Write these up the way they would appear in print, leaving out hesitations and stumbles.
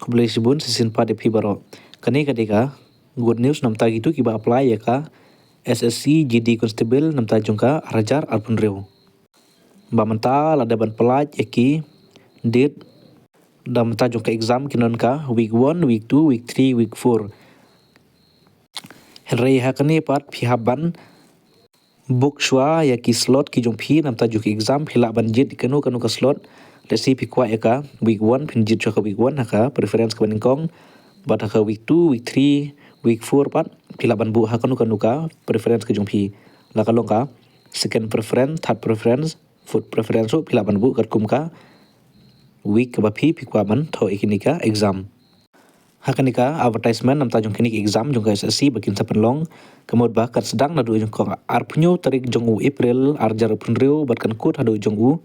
Kublai Sibun season 4 epi baro. Kane kadeka good news namta gitu kiba apply ya ka SSC GD Constable namta jungka arajar arpun reu. Ba menta lada ban pelaj eki date da menta jungka exam kinon ka week 1, week 2, week 3, week 4. Henry hakane pat pihaban book shwa ya ki slot ki jong phi namta juk exam phila ban jit kanu ka slot lesi pi kwa eka week 1 phin jit ka week 1 haka preference ka banikong bat haka week 2 week 3 week 4 pat phila ban bu haka kanu ka preference ka jong phi la kalong ka second preference third preference fourth preference so phila ban bu kat kum ka week ka ba phi kwa ban tho ekinika exam hakanika advertisement namta jong kinik exam jong ka SSC bakin sapan long kamod ba kat sedang nadu jong ko arpnyo tarik jong u April arjar punreu batkan kut hadu jong u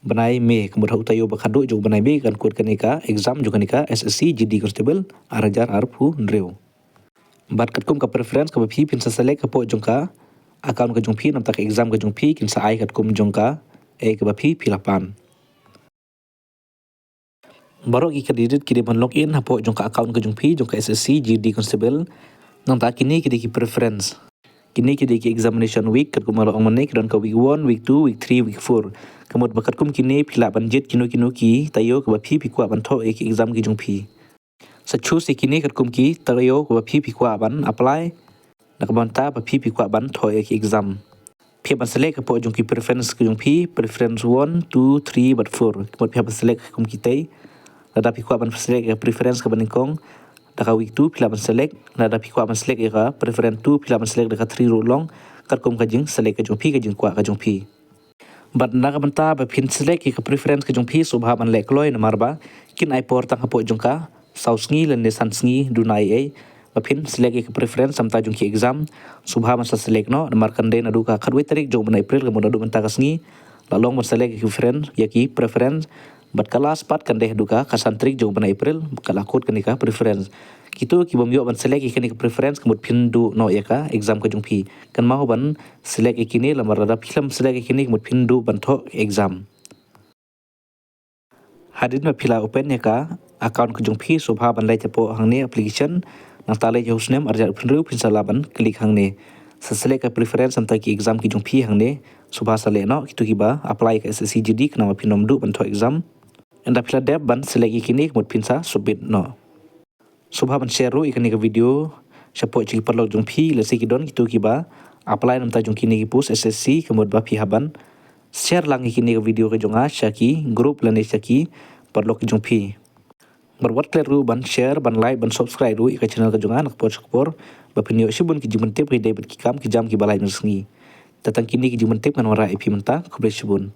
banai me kamod hau tayo bakhadu jong banai be kan kut kanika exam jong kanika SSC GD Constable arjar arpu nreu bat kat kum ka preference ka phi pin sa select ka po jong ka account ka jong phi namta ka exam ka jong phi kin sa ai kat kum jong ka e ka phi philapan baru ki candidate kini ban login hapo jong ka account ka jong phi jong ka SSC GD Constable nang ta kini ki preference kini ki examination week kat kumalo ang manai kidon ka week 1 week 2 week 3 week 4 kamot bakat kum kini phila ban jet kinu ki tayo ka phi kwa ban tho ek exam ki jong phi sa choose kini kat kum ki tayo ka phi kwa ban apply nak banta pa phi kwa ban tho ek exam phi ban select ka po jong ki preference ka jong phi preference 1 2 3 but 4 kamot phi ban select kum ki tay nada pi kwa ban select ya preference ka banikong daka week 2 pila ban select nada pi kwa ban select ya preference 2 pila ban select daka 3 ro long kat kom ka jing select ka jong phi ka jing kwa ka jong phi bat naka banta ba pin select ka preference ka jong phi subha ban lek loi na marba kin ai por tang hapo jong ka saus ngi len ne san sngi dunai ai ba pin select ka preference samta jong ki exam subha ban sa select no mar kan de na du ka kharwe tarik jong ban april ka mo du banta ka sngi la long ban select ka preference ya ki preference bat kelas pat kan deh duka kasantrik jong ban April kala kod kanika preference kitu ki bom yo ban select ikani ka preference kemut pindu no ya ka exam ka jong phi kan mau ban select ikini lamar da film select ikini kemut pindu ban tho exam hadin ma phila open ya ka account ka jong phi sobha ban lai chapo hangni application nang ta lai username arja pinru pinsala ban klik hangni sa select ka preference samta ki exam ki jong phi hangni sobha sale no kitu ki ba apply ka SSC GD kana ma pinom du ban tho exam anda pila dep ban select ikini kemut pinsa submit no subha ban share ro ikani ka video sapo chi parlok jong phi lesi ki don kitu ki ba apply namta jong kini ki post SSC kemut ba phi haban share lang ikini ka video ka jonga shaki group lane shaki parlok jong phi berbuat clear ru ban share ban like ban subscribe ru ka channel ka jonga nak por ba pinyo shibun ki jimen tip ki debit ki kam ki jam ki balai nusngi tatang kini ki jimen tip kan wara ipi menta kublai shibun